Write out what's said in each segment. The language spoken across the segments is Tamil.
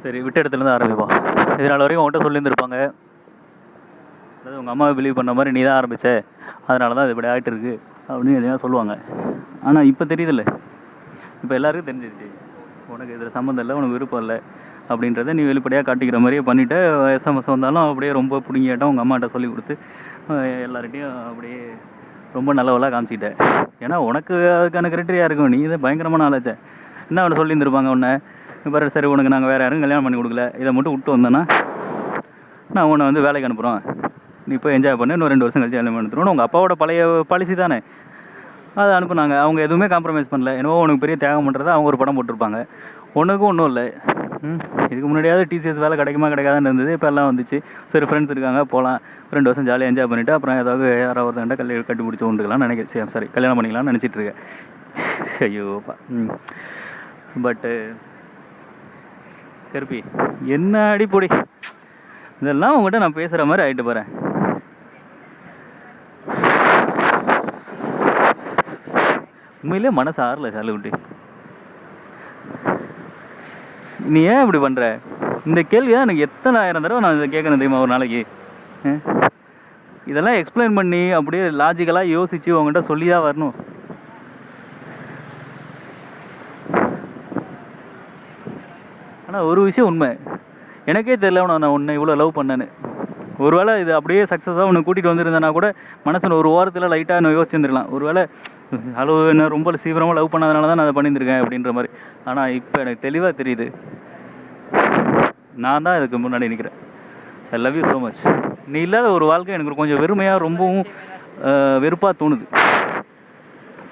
சரி, விட்ட இடத்துலேருந்து ஆரம்பிப்போம். இதனால் வரைக்கும் உங்கள்கிட்ட சொல்லியிருந்திருப்பாங்க, அதாவது உங்கள் அம்மாவை பிலீவ் பண்ண மாதிரி நீ தான் ஆரம்பித்த, அதனால தான் இது இப்படி ஆகிட்டு இருக்கு அப்படின்னு எதையா சொல்லுவாங்க. ஆனால் இப்போ தெரியுதில்ல, இப்போ எல்லாருக்கும் தெரிஞ்சிருச்சு உனக்கு இதில் சம்மந்தம் இல்லை, உனக்கு விருப்பம் இல்லை அப்படின்றத நீ வெளிப்படையாக காட்டிக்கிற மாதிரியே பண்ணிவிட்டு, எஸ்எம்எஸ் வந்தாலும் அப்படியே ரொம்ப பிடுங்கிட்டான் உங்கள் அம்மாட்ட சொல்லி கொடுத்து எல்லார்கிட்டையும் அப்படியே ரொம்ப நல்லவளாக காமிச்சிக்கிட்டேன். ஏன்னா உனக்கு அதுக்கான கிரைட்டீரியா இருக்கும், நீ இதை பயங்கரமான ஆளாச்ச. என்ன அவனை சொல்லியிருந்திருப்பாங்க உன்னை, பாரு சரி உனக்கு நாங்கள் வேறு யாரும் கல்யாணம் பண்ணி கொடுக்கல, இதை மட்டும் விட்டு வந்தேன்னா நான் உன்னை வந்து வேலைக்கு அனுப்புகிறோம், நீ இப்போ என்ஜாய் பண்ணு, இன்னும் 2 வருஷம் கழிச்சு கல்யாணம் எடுத்துருவோம். உங்கள் அப்பாவோட பழைய பாலிசி தானே, அதை அனுப்புனாங்க. அவங்க எதுவுமே காம்ப்ரமைஸ் பண்ணல. என்னவோ உனக்கு பெரிய தியாகம் பண்ணுறத அவங்க ஒரு படம் போட்டிருப்பாங்க. உனக்கும் ஒன்றும் இல்லை. இதுக்கு முன்னாடியாவது டிசிஎஸ் வேலை கிடைக்குமா கிடைக்காதுன்னு இருந்தது, இப்போ எல்லாம் வந்துச்சு. சரி ஃப்ரெண்ட்ஸ் இருக்காங்க, போகலாம், 2 வருஷம் ஜாலியாக என்ஜாய் பண்ணிவிட்டு அப்புறம் ஏதாவது யாராவது ஒருத்தண்ட கட்டி பிடிச்சி உண்டுக்கலாம்னு நினைக்கிறேன். சரி கல்யாணம் பண்ணிக்கலாம்னு நினச்சிட்டு இருக்கேன். ஐயோப்பா. பட்டு கருப்பி என்ன அடிப்பொடி, இதெல்லாம் உங்கள்கிட்ட நான் பேசுகிற மாதிரி ஆகிட்டு போகிறேன். உண்மையிலே மனசு ஆறல சாலுக்குட்டி. நீ ஏன் இப்படி பண்ணுற? இந்த கேள்வியாக எனக்கு எத்தனை ஆயிரம் தடவை நான் இதை கேட்கணும் தெரியுமா ஒரு நாளைக்கு. இதெல்லாம் எக்ஸ்பிளைன் பண்ணி அப்படியே லாஜிக்கலாக யோசித்து உங்கள்கிட்ட சொல்லி தான் வரணும். ஆனால் ஒரு விஷயம் உண்மை, எனக்கே தெரியல நான் உன்னை இவ்வளோ லவ் பண்ணேன்னு. ஒருவேளை இது அப்படியே சக்ஸஸாக உன்னை கூட்டிகிட்டு வந்துருந்தேன்னா கூட மனசில் ஒரு வாரத்தில் லைட்டாக நான் யோசிச்சுருந்துருக்கலாம். ஒருவேளை ஹலோ என்ன ரொம்ப சீக்கிரமாக லவ் பண்ணாதனால தான் நான் அதை பண்ணியிருந்திருக்கேன் அப்படின்ற மாதிரி. ஆனால் இப்போ எனக்கு தெளிவாக தெரியுது, நான் தான் இதுக்கு முன்னாடி நிற்கிறேன். I love you so much. நீ இல்லாத ஒரு வாழ்க்கை எனக்கு கொஞ்சம் வெறுமையாக ரொம்பவும் வெறுப்பாக தோணுது.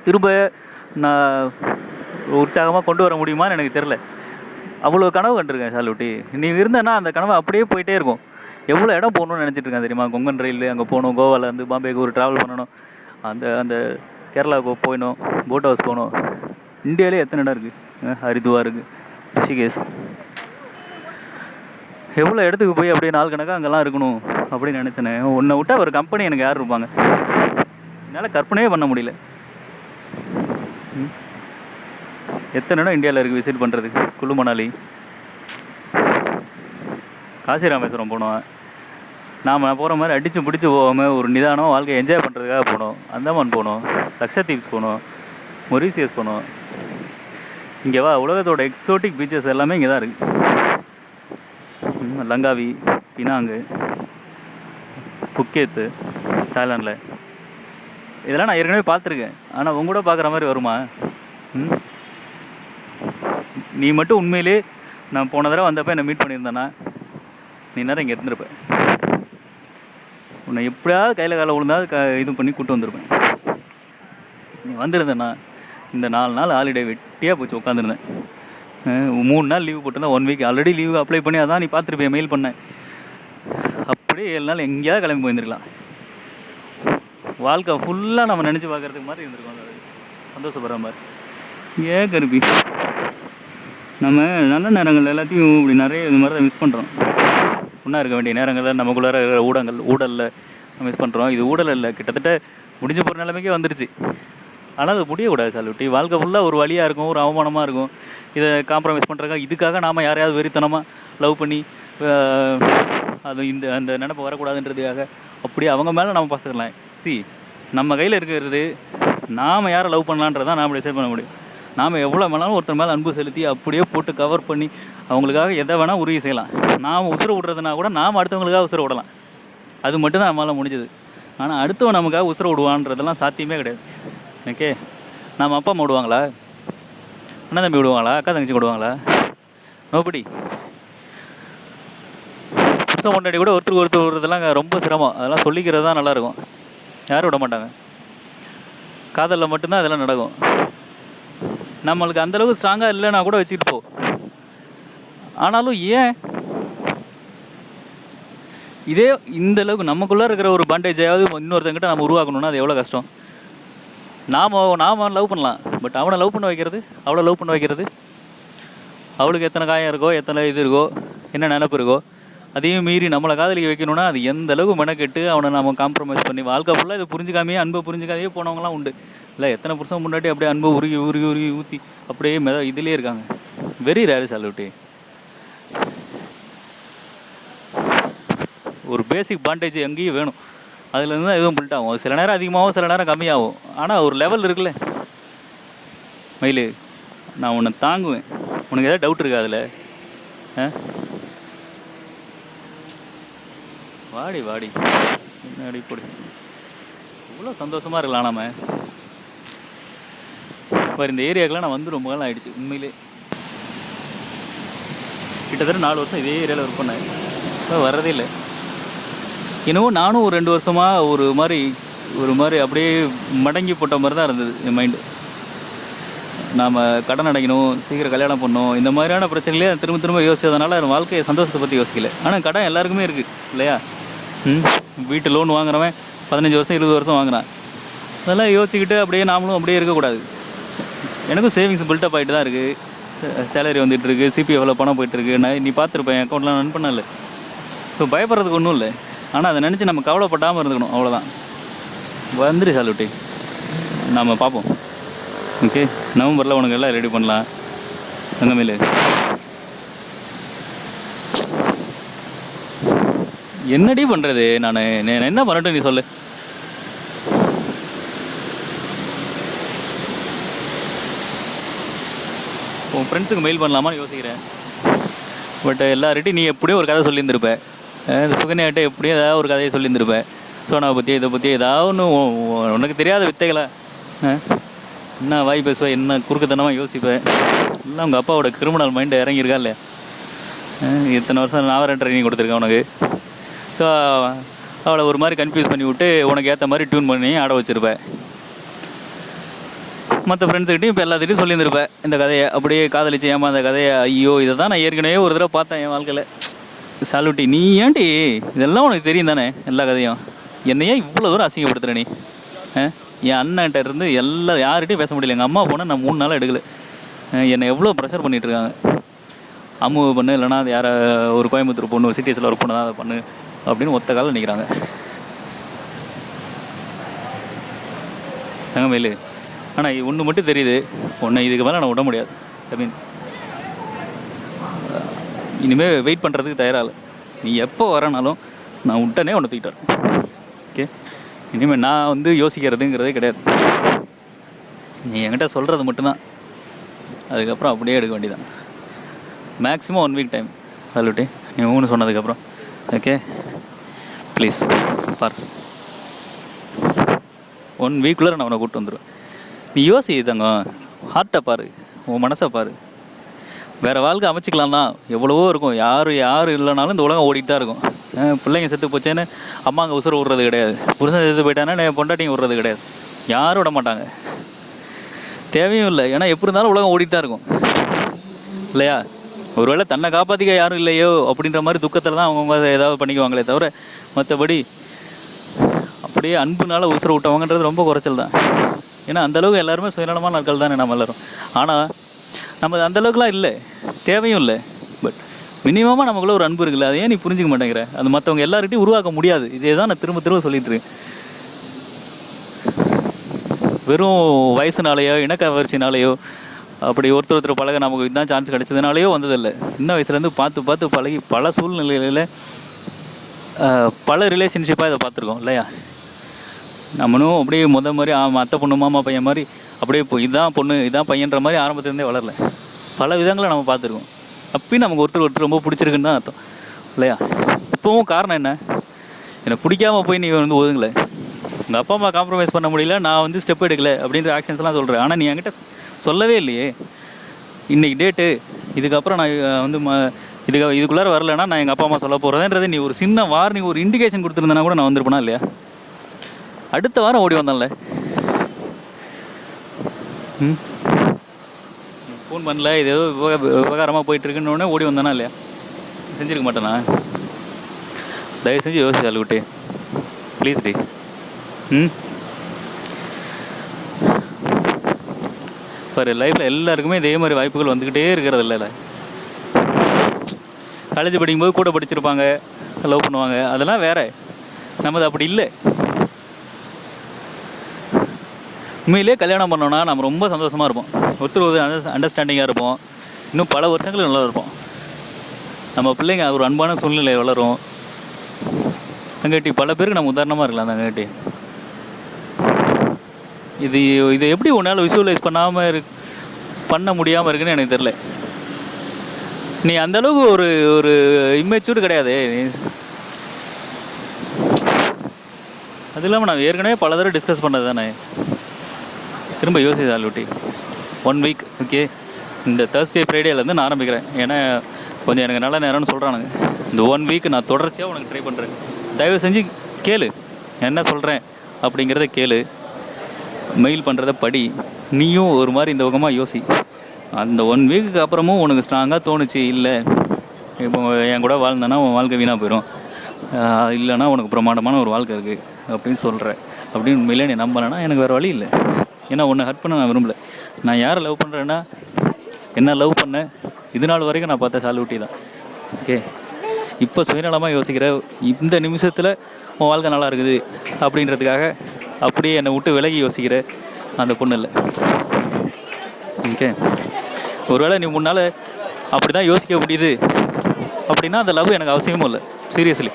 திரும்ப நான் உற்சாகமாக கொண்டு வர முடியுமான்னு எனக்கு தெரில. அவ்வளோ கனவு கண்டிருக்கேன் சாலுட்டி. நீ இருந்தேன்னா அந்த கனவு அப்படியே போயிட்டே இருக்கும். எவ்வளோ இடம் போகணுன்னு நினச்சிட்டு இருக்கேன் தெரியுமா? கொங்கன் ரயில் அங்கே போகணும், கோவாலேருந்து பாம்பேக்கு ஒரு ட்ராவல் பண்ணணும், அந்த அந்த கேரளாவுக்கு போயிடணும், போட் ஹவுஸ் போகணும். இந்தியாவிலே எத்தனை இடம் இருக்குது, ஹரித்வார் இருக்குது, ரிஷிகேஷ், எவ்வளோ இடத்துக்கு போய் அப்படியே நாள் கணக்காக அங்கெல்லாம் இருக்கணும் அப்படின்னு நினச்சேனே. உன்னை விட்டால் ஒரு கம்பெனி எனக்கு யார் இருப்பாங்க? என்னால் கற்பனையே பண்ண முடியல. எத்தனை இடம் இந்தியாவில் இருக்குது விசிட் பண்ணுறதுக்கு. குழு மணாலி, காசி ராமேஸ்வரம் போனோம். நாம் போகிற மாதிரி அடித்து பிடிச்சி போகாமல் ஒரு நிதானம் வாழ்க்கையை என்ஜாய் பண்ணுறதுக்காக போனோம். அந்தமான் போனோம், லக்ஷத்தீப்ஸ் போனோம், மொரீசியஸ் போனோம். இங்கே வா, உலகத்தோட எக்ஸோட்டிக் பீச்சஸ் எல்லாமே இங்கே தான் இருக்குது. லங்காவி, பினாங்கு, புக்கேத்து, தாய்லாண்டில். இதெல்லாம் நான் ஏற்கனவே பார்த்துருக்கேன். ஆனால் உங்க கூட பார்க்குற மாதிரி வருமா? நீ மட்டும் உண்மையிலே நான் போன தடவை வந்தப்போ என்னை மீட் பண்ணியிருந்தேன்னா நீ நேரம் இங்கே இருந்திருப்பேன். உன்னை எப்படியாவது கையில் காலை விழுந்தாவது இது பண்ணி கூப்பிட்டு வந்திருப்பேன். நீ வந்திருந்தேன்னா இந்த 4 நாள் ஹாலிடே வெட்டியாக போச்சு உட்காந்துருந்தேன். 3 நாள் லீவு போட்டிருந்தேன். 1 வீக் ஆல்ரெடி லீவு அப்ளை பண்ணி அதான் நீ பார்த்துருப்பேன், மெயில் பண்ணேன். அப்படியே 7 நாள் எங்கேயாவது கிளம்பி போயிருந்துருக்கலாம். வாழ்க்கை ஃபுல்லாக நம்ம நினச்சி பார்க்குறதுக்கு மாதிரி இருந்திருக்கோம். அது சந்தோஷப்படுற மாதிரி. ஏன் கருப்பி, நம்ம நல்ல நேரங்கள் எல்லாத்தையும் இப்படி நிறைய இது மாதிரி தான் மிஸ் பண்ணுறோம். ஒன்றா இருக்க வேண்டிய நேரங்களில் நமக்குள்ளார இருக்கிற ஊடலில் மிஸ் பண்ணுறோம். இது ஊடல் இல்லை, கிட்டத்தட்ட முடிஞ்ச போகிற நிலைமைக்கே வந்துருச்சு. ஆனால் அது முடியக்கூடாது சாலுட்டி. வாழ்க்கை ஃபுல்லாக ஒரு வழியாக இருக்கும், ஒரு அவமானமாக இருக்கும். இதை காம்ப்ரமைஸ் பண்ணுறதுக்காக இதுக்காக நாம் யாரையாவது வெறித்தனமாக லவ் பண்ணி அது அந்த நினைப்பு வரக்கூடாதுன்றதுக்காக அப்படியே அவங்க மேலே நம்ம பசங்கலாம். நம்ம கையில் இருக்கிறது நாம் யாரை லவ் பண்ணலான்றதான் நாம் டிசைட் பண்ண முடியும். நாம் எவ்வளோ வேணாலும் ஒருத்தர் மேலே அன்பு செலுத்தி அப்படியே போட்டு கவர் பண்ணி அவங்களுக்காக எதை வேணால் உறுதி செய்யலாம். நாம் உசுரை விடுறதுனா கூட நாம் அடுத்தவங்களுக்காக உசுரை விடலாம். அது மட்டும்தான் நம்மளால் முடிஞ்சது. ஆனால் அடுத்தவன் நமக்காக உசுரை விடுவான்றதெல்லாம் சாத்தியமே கிடையாது. ஓகே, நம்ம அப்பா அம்மா விடுவாங்களா? அண்ணன் தம்பி விடுவாங்களா? அக்கா தங்கச்சி விடுவாங்களா? நோபடி. புதுசாக முன்னாடி கூட ஒருத்தர் விடுறதெல்லாம் ரொம்ப சிரமம். அதெல்லாம் சொல்லிக்கிறது தான் நல்லாயிருக்கும். யாரும் விட மாட்டாங்க. காதலில் மட்டும்தான் அதெல்லாம் நடக்கும். நம்மளுக்கு அந்தளவுக்கு ஸ்ட்ராங்காக இல்லைன்னா கூட வச்சுக்கிட்டு போ. ஆனாலும் ஏன் இதே இந்த அளவுக்கு நமக்குள்ளே இருக்கிற ஒரு பாண்டேஜாவது இன்னொருத்தங்கிட்ட நம்ம உருவாக்கணும்னா அது எவ்வளோ கஷ்டம். நாம் லவ் பண்ணலாம், பட் அவனை லவ் பண்ண வைக்கிறது, அவளை லவ் பண்ண வைக்கிறது, அவளுக்கு எத்தனை காயம் இருக்கோ, எத்தனை இது இருக்கோ, என்ன நினப்பு இருக்கோ, அதையும் மீறி நம்மளை காதலிக்க வைக்கணும்னா அது எந்த அளவுக்கு மெனக்கெட்டு அவனை நம்ம காம்ப்ரமைஸ் பண்ணி வாழ்க்கை ஃபுல்லாக இதை புரிஞ்சுக்காமையே அன்பை புரிஞ்சுக்காமையே போனவங்களாம் உண்டு. இல்லை எத்தனை புருஷன் முன்னாடி அப்படியே அன்பை உருகி ஊற்றி அப்படியே இதுலேயே இருக்காங்க. வெரி ரேர் சாலுட்டி. ஒரு பேசிக் பாண்டேஜ் எங்கேயும் வேணும். அதுலேருந்து தான் எதுவும் பில்ட் ஆகும். சில நேரம் அதிகமாகும், சில நேரம் கம்மியாகும். ஆனால் ஒரு லெவல் இருக்குல்ல மயில், நான் உன்னை தாங்குவேன். உனக்கு ஏதாவது டவுட் இருக்கா அதில்? வாடி வாடி என்ன அடிப்பொடி, இவ்வளோ சந்தோஷமாக இருக்கலாம் நம்ம. இப்போ இந்த ஏரியாக்கெலாம் நான் வந்து ரொம்ப நாள் ஆகிடுச்சு உண்மையிலே. கிட்டத்தட்ட 4 வருஷம் இதே ஏரியாவில் ஒர்க் பண்ணேன். இப்போ வர்றதே இல்லை. என்னவோ நானும் ஒரு 2 வருஷமாக ஒரு மாதிரி அப்படியே மடங்கி போட்ட மாதிரி தான் இருந்தது என் மைண்டு. நாம் கடன் அடைக்கணும், சீக்கிரம் கல்யாணம் பண்ணணும், இந்த மாதிரியான பிரச்சனைகளே திரும்ப திரும்ப யோசிச்சதுனால என் வாழ்க்கையை சந்தோஷத்தை பற்றி யோசிக்கல. ஆனால் கடன் எல்லாருக்குமே இருக்குது இல்லையா? வீட்டு லோன் வாங்குறவன் 15 வருஷம் 20 வருஷம் வாங்குறான். அதெல்லாம் யோசிச்சுக்கிட்டு அப்படியே நாமளும் அப்படியே இருக்கக்கூடாது. எனக்கும் சேவிங்ஸ் பில்டப் ஆகிட்டு தான் இருக்குது. சேலரி வந்துட்டுருக்கு, சிபிஎஃப்ல பணம் போயிட்டுருக்கு. நீ பார்த்துருப்பேன், என் அக்கௌண்ட்லாம் ரன் பண்ணல. ஸோ பயப்படுறதுக்கு ஒன்றும் இல்லை. ஆனால் அதை நினச்சி நம்ம கவலைப்படாமல் இருந்துக்கணும், அவ்வளோதான். வந்துரு சாலுட்டி, நாம் பார்ப்போம். ஓகே, நவம்பரில் உனக்கு எல்லாம் ரெடி பண்ணலாம். தங்கமேலு, என்னடி பண்ணுறது? நான் என்ன பண்ணட்டும் நீ சொல்லு. உன் ஃப்ரெண்ட்ஸுக்கு மெயில் பண்ணலாமான்னு யோசிக்கிறேன். பட் எல்லார்கிட்டையும் நீ எப்படியோ ஒரு கதை சொல்லியிருந்திருப்பேன். இந்த சுகன்யாட்ட எப்படியும் ஏதாவது ஒரு கதையை சொல்லியிருந்திருப்பேன். சோனாவை பற்றி இதை பற்றி ஏதாவது ஒன்று உனக்கு தெரியாத வித்தைகளா? என்ன வாய் பேசுவேன், என்ன குறுக்குத்தனமாக யோசிப்பேன். எல்லாம் உங்கள் அப்பாவோட கிரிமினல் மைண்டை இறங்கியிருக்கா இல்லையா? இத்தனை வருஷம் நான் வேறு ட்ரைனிங் கொடுத்துருக்கேன் உனக்கு. ஸோ அவளை ஒரு மாதிரி கன்ஃபியூஸ் பண்ணி விட்டு உனக்கு ஏற்ற மாதிரி டியூன் பண்ணி ஆட வச்சுருப்பேன். மற்ற ஃப்ரெண்ட்ஸுக்கிட்டையும் இப்போ எல்லாத்திட்டையும் சொல்லியிருந்திருப்பேன் இந்த கதையை. அப்படியே காதலிச்சு ஏமாந்த கதையை. ஐயோ, இதை தான் நான் ஏற்கனவே ஒரு தடவை பார்த்தேன் என் வாழ்க்கையில். சாலுட்டி, நீ ஏன்டி இதெல்லாம் உனக்கு தெரியும் தானே எல்லா கதையும்? என்னையே இவ்வளோ தூரம் அசிங்கப்படுத்துகிற நீ? என் அண்ணன்ட்ட இருந்து யார்கிட்டையும் பேச முடியல. எங்கள் அம்மா போனால் நான் 3 நாளாக எடுக்கலை. என்னை எவ்வளோ ப்ரெஷர் பண்ணிகிட்ருக்காங்க. அம்மு பண்ணு, இல்லைனா அது யாரை ஒரு கோயம்புத்தூர் பொண்ணு சிட்டிஸில் ஒர்க் பண்ண தான் அதை பண்ணு அப்படின்னு ஒத்த காலில் நிற்கிறாங்க. தங்கமேலு, ஆனால் ஒன்று மட்டும் தெரியுது, உன்னை இதுக்கு மேலே நான் விட முடியாது. ஐ மீன், இனிமேல் வெயிட் பண்ணுறதுக்கு தயாராக. நீ எப்போ வரனாலும் நான் விட்டனே உன்னை தூக்கிட்டு வரேன். ஓகே, இனிமேல் நான் வந்து யோசிக்கிறதுங்கிறதே கிடையாது. நீ என்கிட்ட சொல்கிறது மட்டும்தான். அதுக்கப்புறம் அப்படியே எடுக்க வேண்டியதான். மேக்ஸிமம் 1 வீக் டைம் சாலுட்டி, நீ ஒன்று சொன்னதுக்கப்புறம். ஓகே, ப்ளீஸ் பார், 1 வீக்குள்ளே நான் உன்னை கூப்பிட்டு வந்துடுவேன். நீ யோசி தங்க, ஹார்ட்டை பாரு, உன் மனசை பாரு. வேறு வாழ்க்கை அமைச்சிக்கலாம் தான், எவ்வளவோ இருக்கும். யார் இல்லைனாலும் இந்த உலகம் ஓடிட்டு தான் இருக்கும். பிள்ளைங்க செத்து போச்சேன்னு அம்மா அங்கே உசுரை விட்றது கிடையாது. புருஷன் செத்து போயிட்டானே பொண்டாட்டிங்க விட்றது கிடையாது. யாரும் விட மாட்டாங்க, தேவையும் இல்லை. ஏன்னா எப்படி இருந்தாலும் உலகம் ஓடிட்டு தான் இருக்கும் இல்லையா? ஒருவேளை தன்னை காப்பாற்றிக்க யாரும் இல்லையோ அப்படின்ற மாதிரி துக்கத்தில் தான் அவங்கவுங்க ஏதாவது பண்ணிக்குவாங்களே தவிர, மற்றபடி அப்படியே அன்புனால உசுரை விட்டவங்கன்றது ரொம்ப குறைச்சல் தான். ஏன்னா அந்தளவுக்கு எல்லாருமே சுயநலமான நாட்கள் தானே நம்ம எல்லோரும். ஆனால் நம்ம அந்தளவுக்குலாம் இல்லை, தேவையும் இல்லை. பட் மினிமமாக நமக்குள்ளே ஒரு அன்பு இருக்குல்ல, அதை ஏன் நீ புரிஞ்சிக்க மாட்டேங்கிற? அது மற்றவங்க எல்லார்கிட்டையும் உருவாக்க முடியாது. இதே தான் நான் திரும்ப சொல்லிட்டு இருக்கேன். வெறும் வயசுனாலேயோ இனக்கவர்ச்சினாலேயோ அப்படி ஒருத்தர் பழக நமக்கு இதுதான் சான்ஸ் கிடைச்சதுனாலேயோ வந்ததில்லை. சின்ன வயசுலேருந்து பார்த்து பழகி பல சூழ்நிலைகளில் பல ரிலேஷன்ஷிப்பாக இதை பார்த்துருக்கோம் இல்லையா? நம்மளும் அப்படியே மாதிரி அத்தை பொண்ணு மாமா பையன் மாதிரி அப்படியே இதான் பொண்ணு இதான் பையன்ற மாதிரி ஆரம்பத்துலேருந்தே வளரல. பல விதங்களை நம்ம பார்த்துருக்கோம். அப்பயும் நமக்கு ஒருத்தர் ரொம்ப பிடிச்சிருக்குன்னு தான் அர்த்தம் இல்லையா? இப்போவும் காரணம் என்ன? என்னை பிடிக்காமல் போய் நீ வந்து ஒதுங்கலை. உங்கள் அப்பா அம்மா காம்ப்ரமைஸ் பண்ண முடியல, நான் வந்து ஸ்டெப் எடுக்கலை அப்படின்ற ஆக்ஷன்ஸ்லாம் சொல்கிறேன். ஆனால் நீ என்கிட்ட சொல்லவே இல்லையே. இன்றைக்கி டேட்டு, இதுக்கப்புறம் நான் வந்து இதுக்குள்ளார வரலைன்னா நான் எங்கள் அப்பா அம்மா சொல்ல போகிறதுன்றது நீ ஒரு சின்ன வார்னிங், ஒரு இண்டிகேஷன் கொடுத்துருந்தேன்னா கூட நான் வந்திருப்பேனா இல்லையா? அடுத்த வாரம் ஓடி வந்தான்ல, ஃபோன் பண்ணல, இது ஏதோ விவகாரமாக போயிட்டுருக்குன்னு ஓடி வந்தானா இல்லையா? செஞ்சுருக்க மாட்டேனா? தயவு செஞ்சு யோசிச்சு அழுவிட்டு ப்ளீஸ் டி. பாரு, லைஃப்பில் எல்லாருக்குமே இதே மாதிரி வாய்ப்புகள் வந்துக்கிட்டே இருக்கிறது இல்லை. காலேஜ் படிக்கும்போது கூட படிச்சிருப்பாங்க, லவ் பண்ணுவாங்க, அதெல்லாம் வேறு. நம்மது அப்படி இல்லை. உண்மையிலே கல்யாணம் பண்ணோன்னா நம்ம ரொம்ப சந்தோஷமாக இருப்போம். ஒருத்தர் அண்டர்ஸ்டாண்டிங்காக இருப்போம். இன்னும் பல வருஷங்கள் நல்லா இருப்போம். நம்ம பிள்ளைங்க ஒரு அன்பான சூழ்நிலை வளரும். தங்கட்டி பல பேருக்கு நம்ம உதாரணமாக இருக்கலாம் தங்கட்டி. இது இதை எப்படி உன்னால் விஷுவலைஸ் பண்ண முடியாமல் இருக்குன்னு எனக்கு தெரில. நீ அந்தளவுக்கு ஒரு ஒரு இம்மெச்சூர்டு கிடையாது. அது இல்லாமல் நான் ஏற்கனவே பல தடவை டிஸ்கஸ் பண்ணது தானே. திரும்ப யோசிச்சு ஆல்ரெடி 1 வீக் ஓகே. இந்த Thursday ஃப்ரைடேலேருந்து நான் ஆரம்பிக்கிறேன். ஏன்னா கொஞ்சம் எனக்கு நல்ல நேரம்னு சொல்கிறானுங்க. இந்த 1 வீக் நான் தொடர்ச்சியாக உனக்கு ட்ரை பண்ணுறேன். தயவு செஞ்சு கேளு, என்ன சொல்கிறேன் அப்படிங்கிறத கேளு, மெயில் பண்ணுறத படி. நீயும் ஒரு மாதிரி இந்த பக்கமாக யோசி. அந்த 1 வீக்குக்கு அப்புறமும் உனக்கு ஸ்ட்ராங்காக தோணுச்சு, இல்லை இப்போ என் கூட வாழ்ந்தேன்னா உன் வாழ்க்கை வீணாக போயிடும், இல்லைனா உனக்கு பிரமாண்டமான ஒரு வாழ்க்கை இருக்குது அப்படின்னு சொல்கிறேன் அப்படின்னு உண்மையிலே நீ நம்பலைன்னா எனக்கு வேறு வழி இல்லை. ஏன்னா உன்னை ஹர்ட் பண்ண நான் விரும்பலை. நான் யாரை லவ் பண்ணுறேன்னா என்ன லவ் பண்ணேன் இது நாள் வரைக்கும் நான் பார்த்த சாலுட்டி தான். ஓகே, இப்போ சுயநலமாக யோசிக்கிற இந்த நிமிஷத்தில் உன் வாழ்க்கை நல்லா இருக்குது அப்படின்றதுக்காக அப்படியே என்னை விட்டு விலகி யோசிக்கிற அந்த பொண்ணு இல்லை. ஓகே, ஒருவேளை நீ முன்னால் அப்படி தான் யோசிக்க முடியுது அப்படின்னா அந்த லவ் எனக்கு அவசியமும் இல்லை. சீரியஸ்லி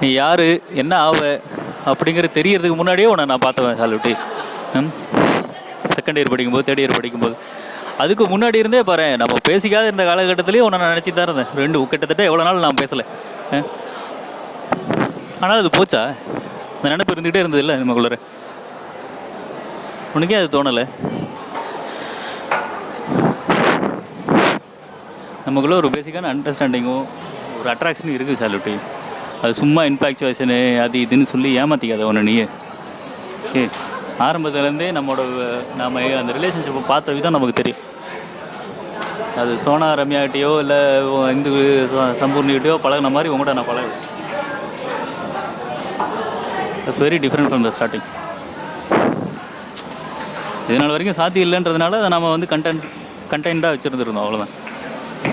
நீ யார் என்ன ஆவ அப்படிங்கிறது தெரியறதுக்கு முன்னாடியே உன்னை நான் பார்த்தவன் சாலுட்டி. செகண்ட் இயர் படிக்கும்போது, தேர்ட் இயர் படிக்கும்போது, அதுக்கு முன்னாடி இருந்தே பாரு, நம்ம பேசிக்காத இந்த காலகட்டத்துலேயும் உன்னை நான் நினச்சிட்டு தான் இருந்தேன். கிட்டத்தட்ட எவ்வளோ நாள் நான் பேசலை. ஆனால் அது போச்சா? அந்த நினைப்பு இருந்துகிட்டே இருந்தது இல்லை நமக்குள்ளே. உனக்கே அது தோணலை? நமக்குள்ளே ஒரு பேசிக்கான அண்டர்ஸ்டாண்டிங்கும் ஒரு அட்ராக்ஷனும் இருக்குது சாலுட்டி. அது சும்மா இன்ஃபேக்சுவேஷனு அது இதுன்னு சொல்லி ஏமாற்றிக்காத ஒன்று நீயே. ஓகே, ஆரம்பத்துலேருந்தே நாம் அந்த ரிலேஷன்ஷிப்பை பார்த்த விதம் நமக்கு தெரியும். அது சோனா ரம்யாக்கிட்டையோ இல்லை இந்து சம்பூர்ணிக்கிட்டையோ பழகின மாதிரி உங்கள்கிட்ட நான் பழகுவேன். It's very different from the starting. இதனால் வரைக்கும் சாத்தியம் இல்லைன்றதுனால அதை நம்ம வந்து கண்டென்ட்டாக வச்சுருந்துருந்தோம், அவ்வளோதான்.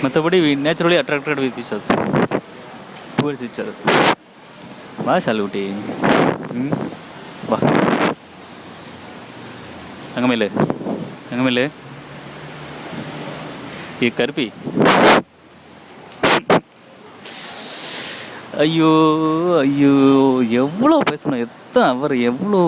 மற்றபடி naturally attracted with each other, towards each other. வா சாலுட்டி, வா தங்கமேலு ஏ கருப்பி. ஐயோ ஐயோ, எவ்வளோ பேசணும், எவ்வளோ